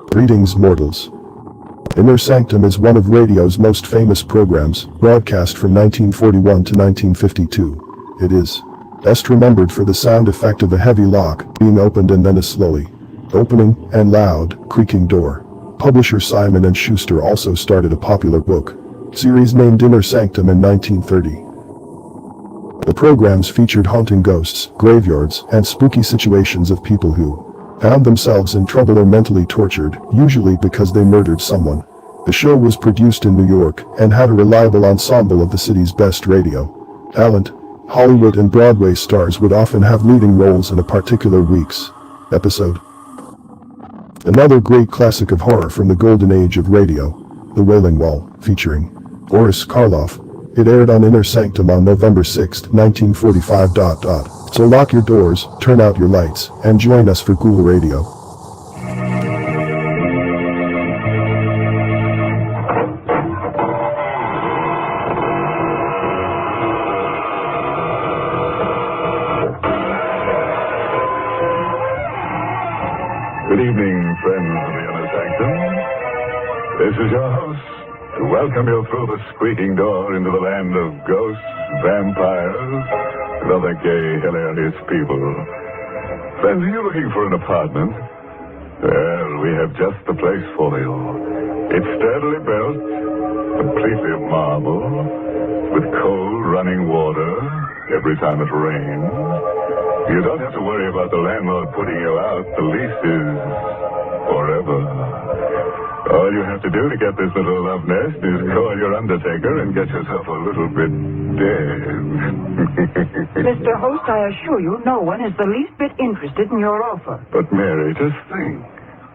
Greetings, mortals. Inner Sanctum is one of radio's most famous programs, broadcast from 1941 to 1952. It is best remembered for the sound effect of a heavy lock being opened and then a slowly opening and loud, creaking door. Publisher Simon & Schuster also started a popular book series named Inner Sanctum in 1930. The programs featured haunting ghosts, graveyards, and spooky situations of people who found themselves in trouble or mentally tortured, usually because they murdered someone. The show was produced in New York and had a reliable ensemble of the city's best radio talent. Hollywood and Broadway stars would often have leading roles in a particular week's episode. Another great classic of horror from the golden age of radio, The Wailing Wall, featuring Boris Karloff. It aired on Inner Sanctum on November 6, 1945. So lock your doors, turn out your lights, and join us for Ghoul Radio. Good evening, friends of the Inner Sanctum. This is your host to welcome you through the squeaking door into the land of ghosts, vampires, and other gay, hilarious people. Friends, are you looking for an apartment? Well, we have just the place for you. It's sturdily built, completely of marble, with cold running water every time it rains. You don't have to worry about the landlord putting you out. The lease is forever. All you have to do to get this little love nest is call your undertaker and get yourself a little bit dead. Mr. Host, I assure you, no one is the least bit interested in your offer. But, Mary, just think.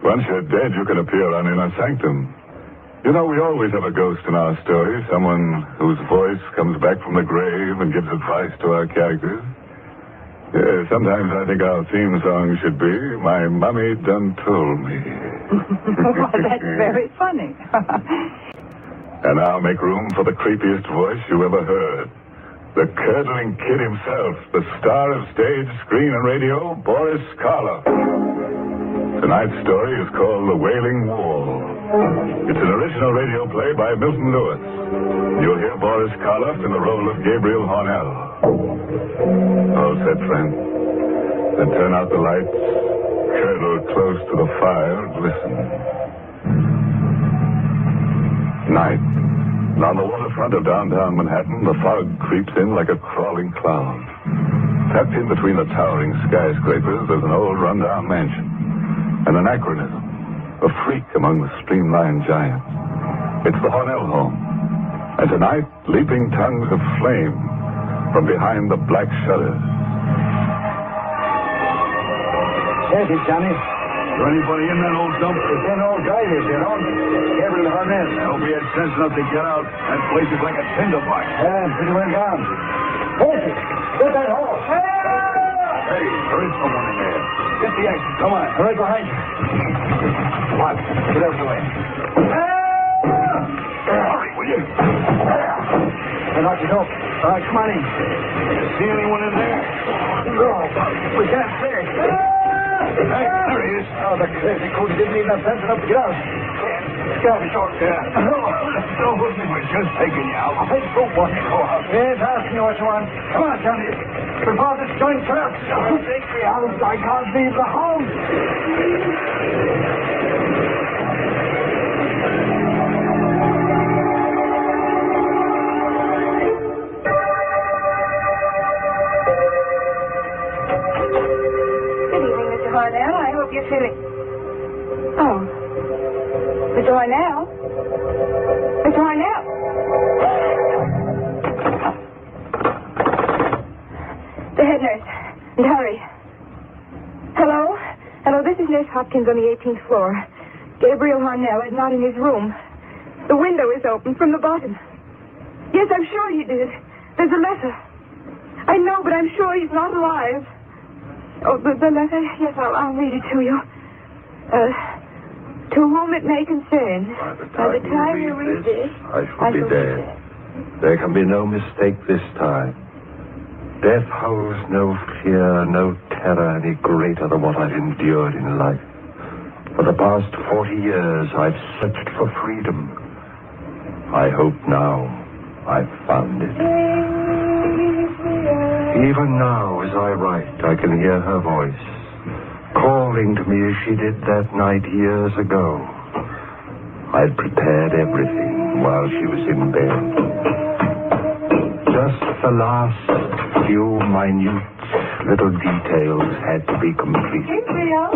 Once you're dead, you can appear on Inner Sanctum. You know, we always have a ghost in our story, someone whose voice comes back from the grave and gives advice to our characters. Yeah, sometimes I think our theme song should be, My Mummy Done Told Me. Well, that's very funny. And now make room for the creepiest voice you ever heard. The curdling kid himself, the star of stage, screen, and radio, Boris Karloff. Tonight's story is called The Wailing Wall. It's an original radio play by Milton Lewis. You'll hear Boris Karloff in the role of Gabriel Hornell. All set, friend. Then turn out the lights, curdle close to the fire, and listen. Night. And on the waterfront of downtown Manhattan, the fog creeps in like a crawling cloud. Tucked in between the towering skyscrapers, there's an old rundown mansion. An anachronism. A freak among the streamlined giants. It's the Hornell home. And tonight, leaping tongues of flame from behind the black shutters. Yes, it's Johnny. Is there anybody in that old dump? It's an old guy here, you know. Gabriel Hornell. I hope he had sense enough to get out. That place is like a tinderbox. Pretty well down. Hold it. Get that horse. Hey, there is someone in there. Get the action. Come on. Right behind you. What? Get out of the way. Hurry, will you? I locked it up. All right, come on in. You see anyone in there? No, we can't see. Hey, there he is. Oh, the crazy coot didn't even have sense enough to get out. Get out, short. Yeah. No, we're just taking you out. Hey, go what? Yes, asking you what you want. Come on, Johnny. Before this joint collapses. Don't take me out. I can't leave the house. Hornell, I hope you're feeling... Oh. Mr. Hornell? Mr. Hornell? The head nurse. And hurry. Hello? Hello, Mrs. Ness Hopkins on the 18th floor. Gabriel Harnell is not in his room. The window is open from the bottom. Yes, I'm sure he did. There's a letter. I know, but I'm sure he's not alive. Oh, the letter? Yes, I'll read it to you. To whom it may concern. By the time you read this, I shall be dead. There can be no mistake this time. Death holds no fear, no terror any greater than what I've endured in life. For the past 40 years, I've searched for freedom. I hope now I've found it. Even now, as I write, I can hear her voice, calling to me as she did that night years ago. I'd prepared everything while she was in bed. Just the last few minute little details had to be complete. Gabriel?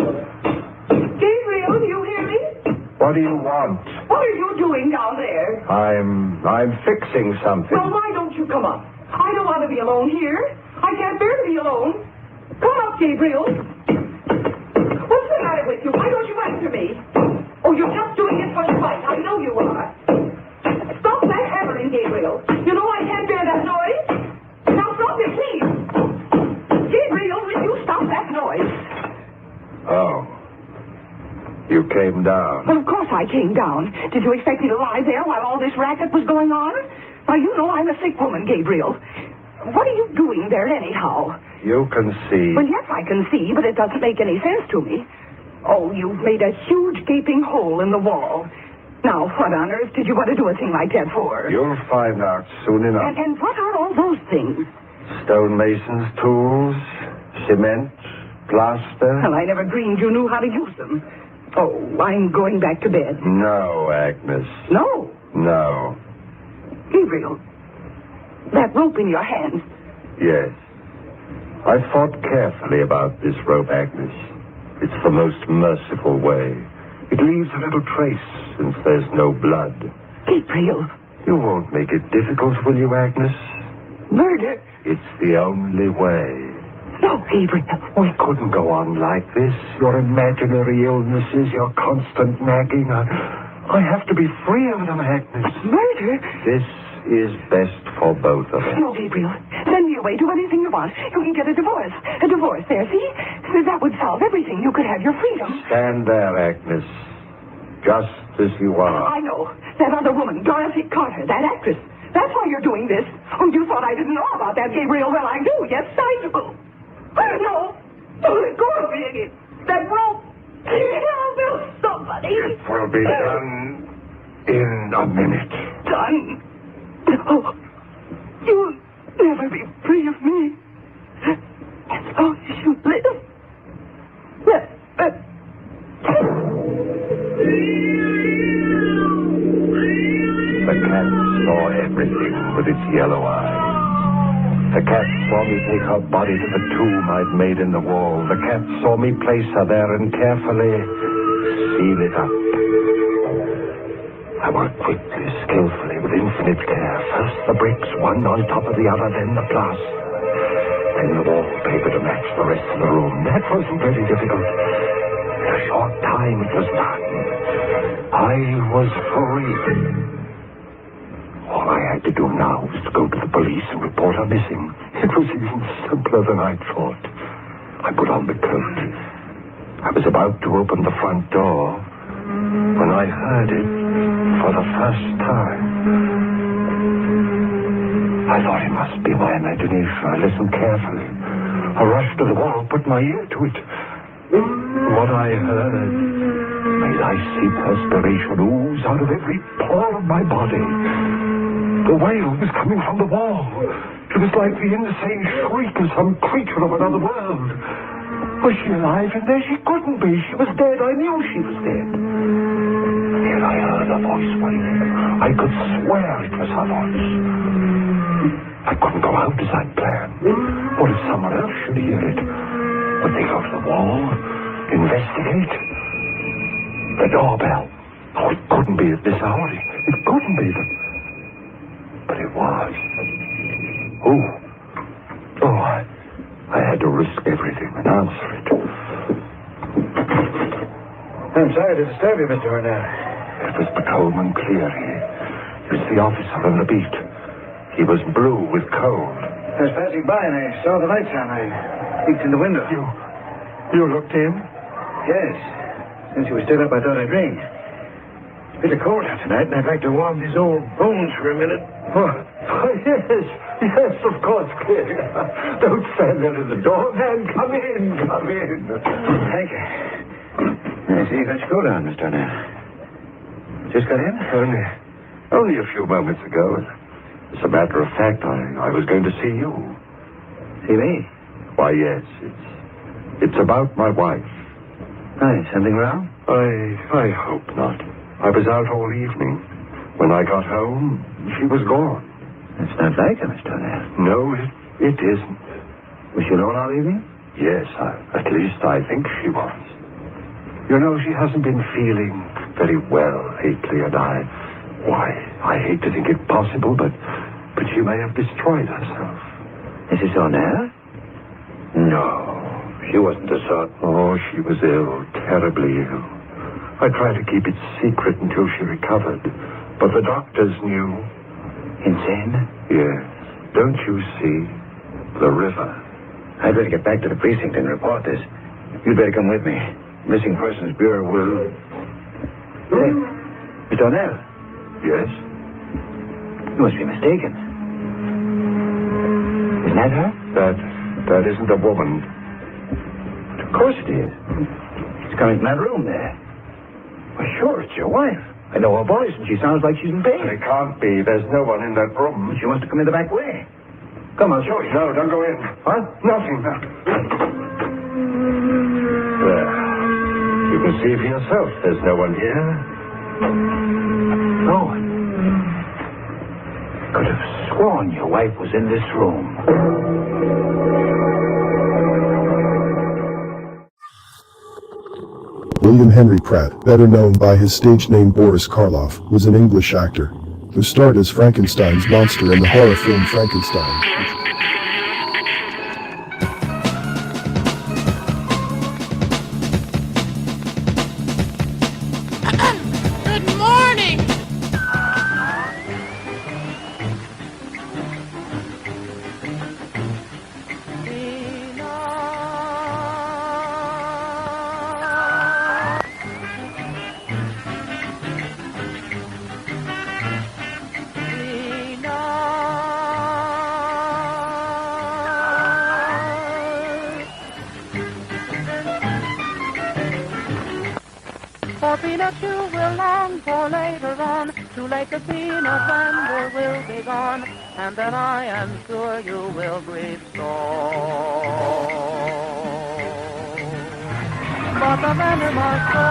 Gabriel, do you hear me? What do you want? What are you doing down there? I'm fixing something. Well, why don't you come up? I don't want to be alone here. I can't bear to be alone. Come up, Gabriel. What's the matter with you? Why don't you answer me? Oh, you're just doing it for spite. I know you are. Stop that hammering, Gabriel. You know I can't bear that noise. Now stop it, please. Gabriel, will you stop that noise? Oh. You came down. Well, of course I came down. Did you expect me to lie there while all this racket was going on? Now, you know I'm a sick woman, Gabriel. What are you doing there anyhow? You can see. Well, yes, I can see, but it doesn't make any sense to me. Oh, you've made a huge gaping hole in the wall. Now, what on earth did you want to do a thing like that for? You'll find out soon enough. And what are all those things? Stonemason's tools, cement, plaster. Well, I never dreamed you knew how to use them. Oh, I'm going back to bed. No, Agnes. No. No. Gabriel, that rope in your hand. Yes. I thought carefully about this rope, Agnes. It's the most merciful way. It leaves a little trace since there's no blood. Gabriel. You won't make it difficult, will you, Agnes? Murder. It's the only way. No, Gabriel. We couldn't go on like this. Your imaginary illnesses, your constant nagging. I have to be free of them, Agnes. Murder? This is best for both of us. No, Gabriel. Send me away. Do anything you want. You can get a divorce. A divorce there, see? That would solve everything. You could have your freedom. Stand there, Agnes. Just as you are. I know. That other woman, Dorothy Carter, that actress. That's why you're doing this. Oh, you thought I didn't know about that, Gabriel. Well, I do. Yes, I do. No. Don't let go of me. That rope. Help somebody. It will be done in a minute. Done? No. You'll never be free of me. As long as you live. The cat saw everything with its yellow eyes. The cat saw me take her body to the tomb I'd made in the wall. The cat saw me place her there and carefully seal it up. I worked quickly, skillfully, with infinite care. First the bricks, one on top of the other, then the plaster. Then the wallpaper to match the rest of the room. That wasn't very difficult. In a short time it was done. I was free. All I had to do now was to go to the police and report her missing. It was even simpler than I thought. I put on the coat. I was about to open the front door when I heard it for the first time. I thought it must be my imagination. I listened carefully. I rushed to the wall, put my ear to it. What I heard made icy perspiration ooze out of every pore of my body. The wail was coming from the wall. It was like the insane shriek of some creature of another world. Was she alive in there? She couldn't be. She was dead. I knew she was dead. Yet I heard her voice wailing. I could swear it was her voice. I couldn't go out as I'd planned. What if someone else should hear it? Would they go to the wall? Investigate? The doorbell. Oh, it couldn't be at this hour. It couldn't be. But it was. I had to risk everything and answer it. I'm sorry to disturb you, Mr. Hornell. It was Patrolman Cleary. He was the officer on the beat. He was blue with cold. I was passing by and I saw the lights on. I peeked in the window. You looked in? Yes. Since you were still up, I thought I'd ring. It's a bit cold out tonight, and I'd like to warm these old bones for a minute. Oh, yes, of course, Cleary. Don't stand there at the door, man. Come in. Thank you. I see you got your coat on, Mr. Hornell. Just got in? Only a few moments ago. As a matter of fact, I was going to see you. See me? Why, yes. It's about my wife. Hi, something wrong? I hope not. I was out all evening. When I got home, she was gone. It's not like her, Mr. Hornell. No, it isn't. Was she alone all evening? Yes, at least I think she was. You know, she hasn't been feeling very well lately, and I hate to think it possible, but she may have destroyed herself. Mrs. Hornell? No, she wasn't the sort. Oh, she was ill, terribly ill. I tried to keep it secret until she recovered, but the doctors knew. Insane? Yes. Don't you see? The river. I'd better get back to the precinct and report this. You'd better come with me. Missing Persons Bureau will... Hey, Mr. Hornell. Yes? You must be mistaken. Isn't that her? That isn't a woman. But of course it is. It's coming from that room there. Well, sure, it's your wife. I know her voice, and she sounds like she's in pain. It can't be. There's no one in that room. She must have come in the back way. Come, I'll show you. No, don't go in. What? Nothing. There. You can see for yourself there's no one here. No one. Could have sworn your wife was in this room. William Henry Pratt, better known by his stage name Boris Karloff, was an English actor who starred as Frankenstein's monster in the horror film Frankenstein. Good morning. For peanuts you will long for later on. Too late the peanut vendor will be gone, and then I am sure you will grieve sore. But the vendor must go.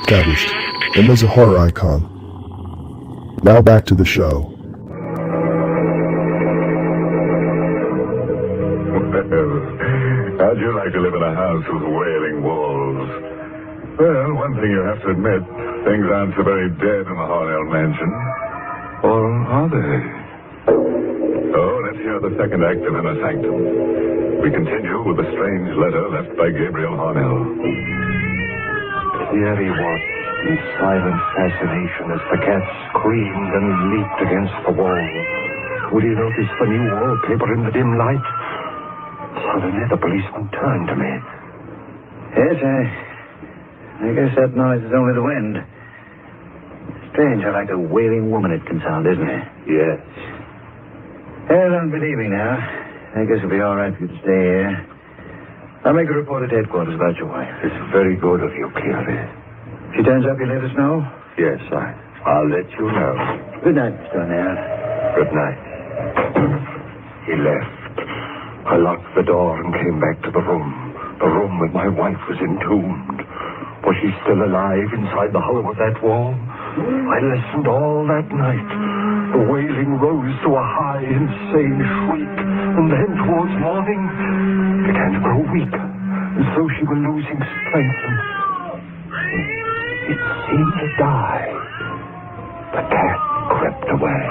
Established him as a horror icon. Now back to the show. Well, how'd you like to live in a house with wailing walls? Well, one thing you have to admit, things aren't so very dead in the Hornell mansion. Or are they? Oh, let's hear the second act of Inner Sanctum. We continue with a strange letter left by Gabriel Harnell. Here he watched in silent fascination as the cat screamed and leaped against the wall. Would he notice the new wallpaper in the dim light? Suddenly the policeman turned to me. Yes, I guess that noise is only the wind. Strange how like a wailing woman it can sound, isn't it? Yes. Well, don't believe me now. I guess it'll be all right for you to stay here. I'll make a report at headquarters about your wife. It's very good of you, Cleary. If she turns up, you let us know? Yes, I'll let you know. Good night, Mr. O'Neill. Good night. He left. I locked the door and came back to the room. The room where my wife was entombed. Was she still alive inside the hollow of that wall? I listened all that night. The wailing rose to a high, insane shriek, and then towards morning began to grow weaker, as though she were losing strength, and it seemed to die. The cat crept away.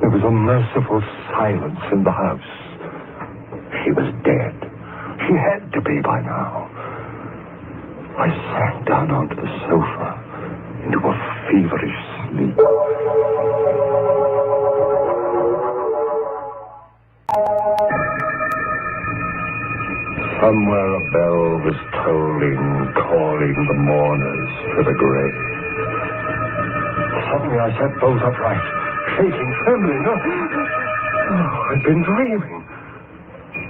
There was a merciful silence in the house. She was dead. She had to be by now. I sank down onto the sofa into a feverish sleep. Somewhere a bell was tolling, calling the mourners to the grave. Suddenly I sat bolt upright, shaking, trembling. I'd been dreaming.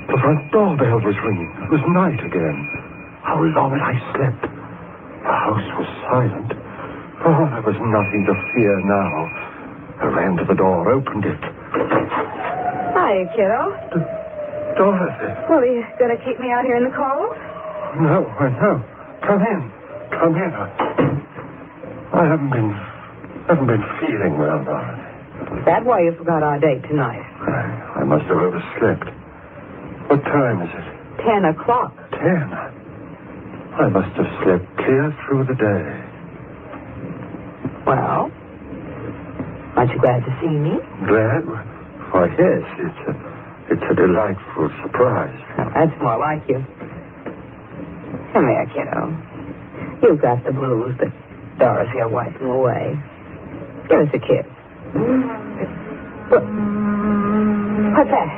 The front doorbell was ringing. It was night again. How long had I slept? The house was silent. Oh, there was nothing to fear now. I ran to the door, opened it. Hiya, kiddo. Dorothy. Well, are you going to keep me out here in the cold? No. Come in. I haven't been feeling well, Dorothy. Is that why you forgot our date tonight? I must have overslept. What time is it? 10 o'clock. 10. I must have slept clear through the day. Well, aren't you glad to see me? Glad? Why, yes. It's a delightful surprise. Oh, that's more like you. Come here, kiddo. You've got the blues, but Dorothy will wipe them away. Give us a kiss. What's that?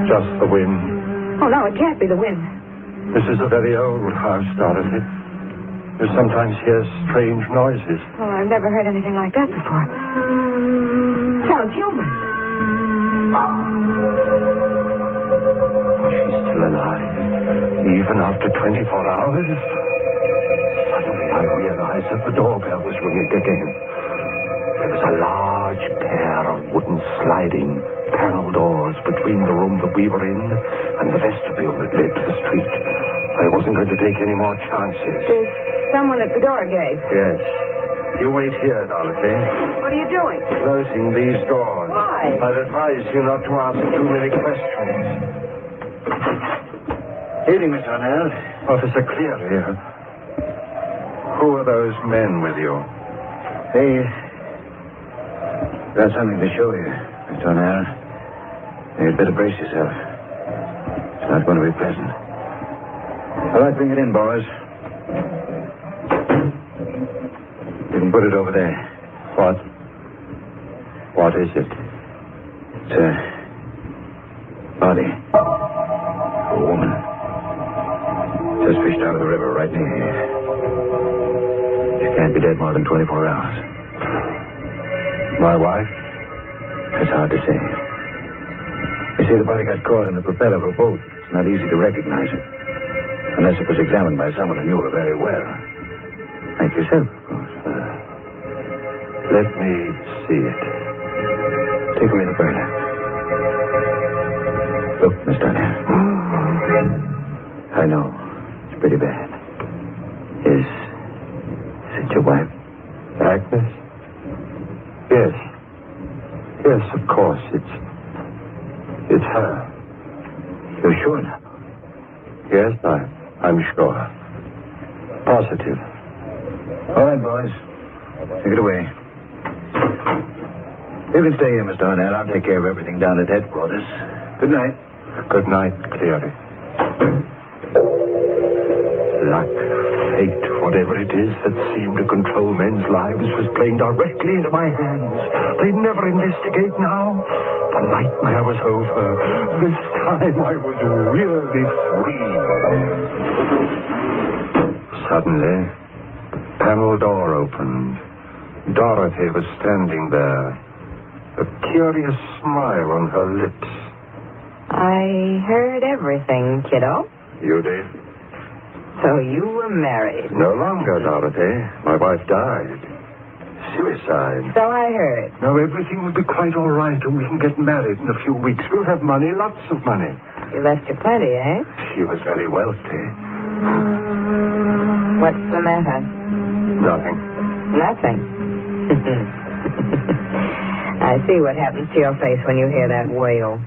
Just the wind. Oh, no, it can't be the wind. This is a very old house, Dorothy. You sometimes hear strange noises. Oh, I've never heard anything like that before. Sounds human. She's still alive, even after 24 hours. Suddenly I realized that the doorbell was ringing again. There was a large pair of wooden sliding panel doors between the room that we were in and the vestibule that led to the street. I wasn't going to take any more chances. There's someone at the door, Gabe. Yes. You wait here, Dorothy. What are you doing? Closing these doors. Why? I'd advise you not to ask too many questions. Evening, Mr. O'Neill. Officer Cleary here. Who are those men with you? Hey, got something to show you, Mr. O'Neill. You'd better brace yourself. It's not going to be pleasant. All right, bring it in, boys. You can put it over there. What is it? It's a body. A woman. Just fished out of the river right near here. She can't be dead more than 24 hours. My wife? It's hard to say. You see, the body got caught in the propeller of a boat. It's not easy to recognize it. Unless it was examined by someone who knew her very well. Like yourself, of course. Let me see it. Take away the burner. Look, Mr. O'Neill. I know. It's pretty bad. Is it your wife? Agnes? Yes. Yes, of course. It's her. You're sure now? Yes, I'm sure. Positive. All right, boys. Take it away. You can stay here, Mr. O'Neill. I'll take care of everything down at headquarters. Good night. Good night, Cleary. Luck, fate, whatever it is that seemed to control men's lives was playing directly into my hands. They'd never investigate now. The nightmare was over. This time I was really free. Suddenly, the panel door opened. Dorothy was standing there, a curious smile on her lips. I heard everything, kiddo. You did? So you were married. No longer, Dorothy. My wife died. Suicide. So I heard. Now, everything will be quite all right, and we can get married in a few weeks. We'll have money, lots of money. You left you plenty, eh? She was very wealthy. What's the matter? Nothing. Nothing. I see what happens to your face when you hear that wail.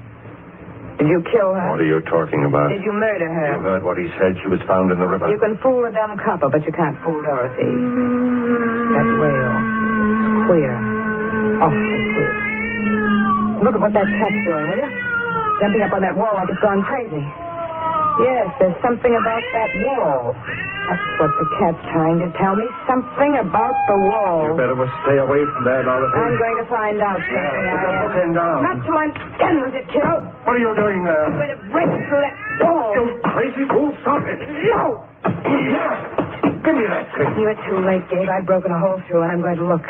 Did you kill her? What are you talking about? Did you murder her? You heard what he said. She was found in the river. You can fool a dumb copper, but you can't fool Dorothy. That wail is queer. Awfully queer. Look at what that cat's doing, will you? Jumping up on that wall like it's gone crazy. Yes, there's something about that wall. That's what the cat's trying to tell me. Something about the wall. You better stay away from that, Dorothy. I'm going to find out something. Stand down. Not till I'm done with it, kiddo. What are you doing there? I'm going to break through that wall. You crazy fool, stop it. No! Give me that thing. You're too late, Gabe. I've broken a hole through, and I'm going to look.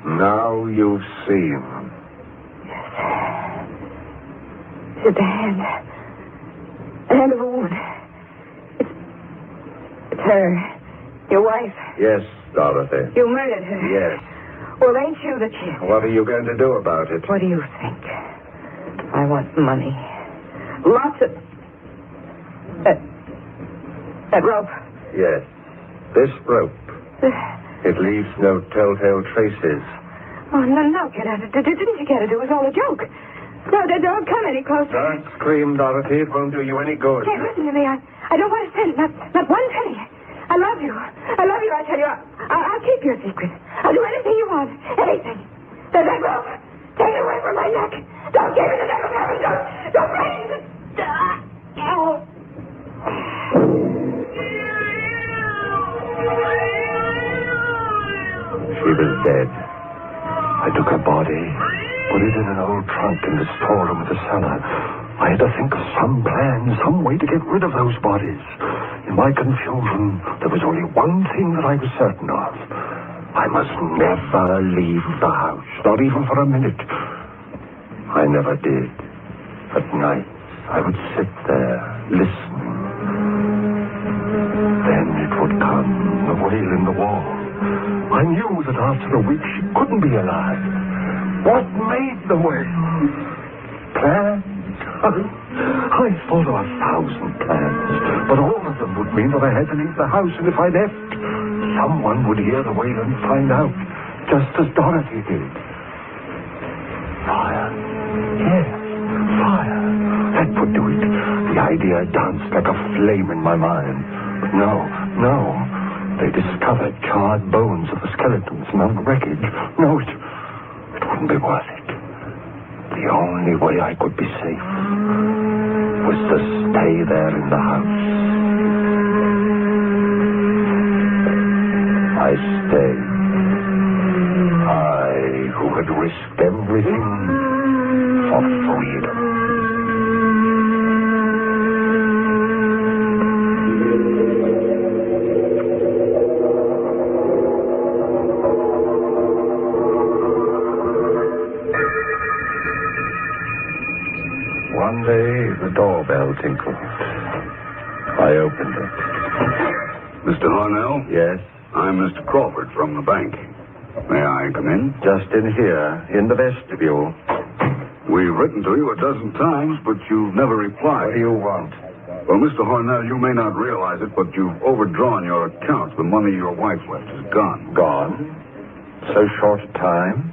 Now you've seen. Is it the hand? The hand of a woman. It's her. Your wife. Yes, Dorothy. You murdered her. Yes. Well, ain't you the kid? What are you going to do about it? What do you think? I want money. Lots of... That rope. Yes. This rope. It leaves no telltale traces. Oh, no, kid. Didn't you get it? It was all a joke. No, don't come any closer. Don't scream, Dorothy. It won't do you any good. Hey, listen to me. I don't want a cent. Not one penny. I love you. I love you, I tell you. I'll keep your secret. I'll do anything you want. Anything. There's that rope. Take it away from my neck. Don't give it to them. Don't break it. She was dead. I took her body, put it in an old trunk in the storeroom of the cellar. I had to think of some plan, some way to get rid of those bodies. In my confusion, there was only one thing that I was certain of. I must never leave the house, not even for a minute. I never did. At night, I would sit there, listening. Then it would come, the wail in the wall. I knew that after a week she couldn't be alive. What made the wail? Plans? I thought of 1,000 plans, but all of them would mean that I had to leave the house, and if I left, someone would hear the wail and find out, just as Dorothy did. Fire. Yes, fire. That would do it. The idea danced like a flame in my mind. But no. They discovered charred bones of the skeletons among the wreckage. No, it wouldn't be worth it. The only way I could be safe was to stay there in the house. I stayed. I, who had risked everything for freedom. One day, the doorbell tinkled. I opened it. Mr. Hornell? Yes? I'm Mr. Crawford from the bank. May I come in? Just in here, in the vestibule. We've written to you a dozen times, but you've never replied. What do you want? Well, Mr. Hornell, you may not realize it, but you've overdrawn your account. The money your wife left is gone. Gone? So short a time?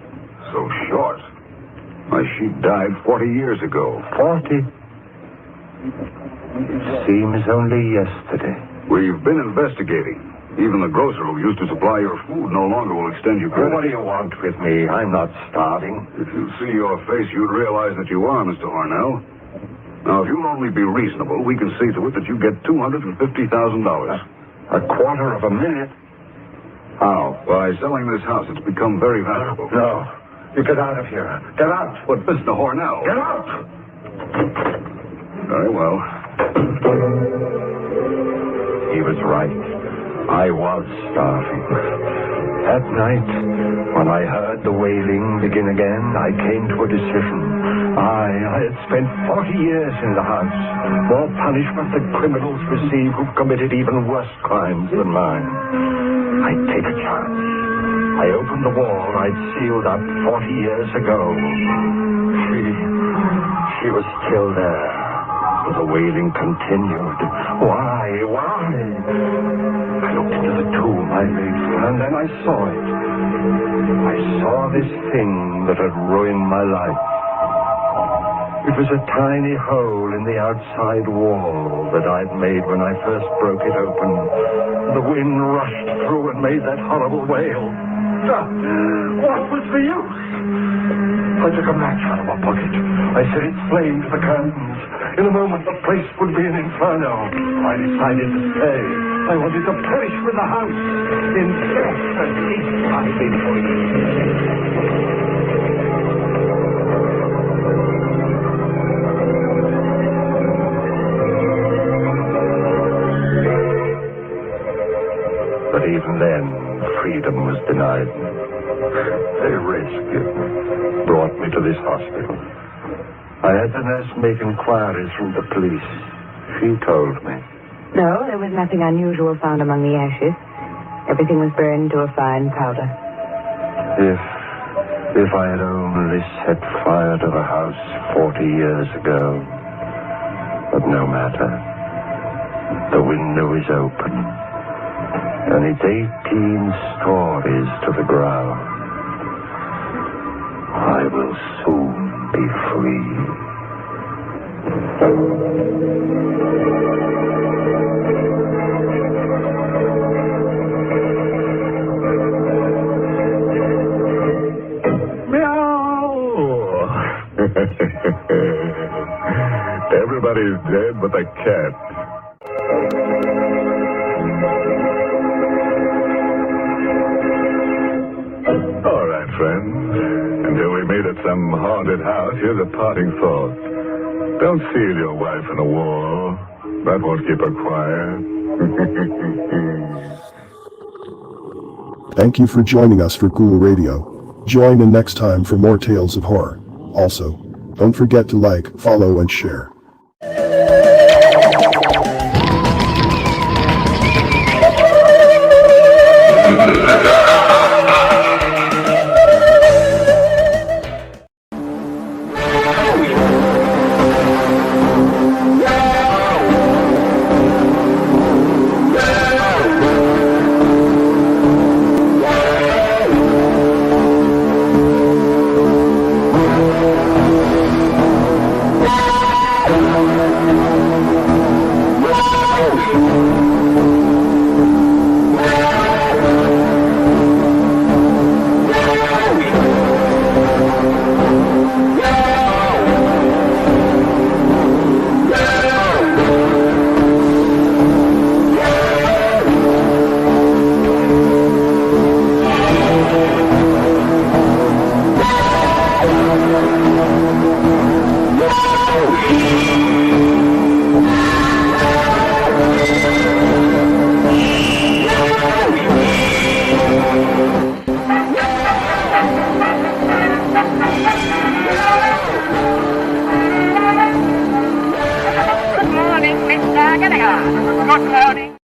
So short. Why, she died 40 years ago. 40? It seems only yesterday. We've been investigating. Even the grocer who used to supply your food no longer will extend you credit. What do you want with me? I'm not starving. If you see your face, you'd realize that you are, Mr. Hornell. Now, if you'll only be reasonable, we can see to it that you get $250,000. $250,000? How? By selling this house, it's become very valuable. No. You get out of here. Get out. But, Mr. Hornell... Get out! Very well. He was right. I was starving. That night, when I heard the wailing begin again, I came to a decision. I had spent 40 years in the house. More punishment than criminals receive who've committed even worse crimes than mine. I'd take a chance. I opened the wall I'd sealed up 40 years ago. She was still there. The wailing continued. Why? I looked into the tomb I made for her, and then I saw it. I saw this thing that had ruined my life. It was a tiny hole in the outside wall that I'd made when I first broke it open. The wind rushed through and made that horrible wail. What was the use? I took a match out of my pocket. I set its flame to the curtains. In a moment, the place would be an inferno. I decided to stay. I wanted to perish with the house in death at least I've been for But even then, freedom was denied me. They rescued me, brought me to this hospital. I had the nurse make inquiries from the police. She told me. No, there was nothing unusual found among the ashes. Everything was burned to a fine powder. If I had only set fire to the house 40 years ago. But no matter. The window is open. And it's 18 stories to the ground. I will soon be free. Everybody's dead but the cat. All right, friends. Until we meet at some haunted house, here's a parting thought. Don't seal your wife in a wall. That won't keep her quiet. Thank you for joining us for Ghoul Radio. Join in next time for more tales of horror. Also, don't forget to like, follow, and share. Good morning, Mr. Gallagher. Good morning.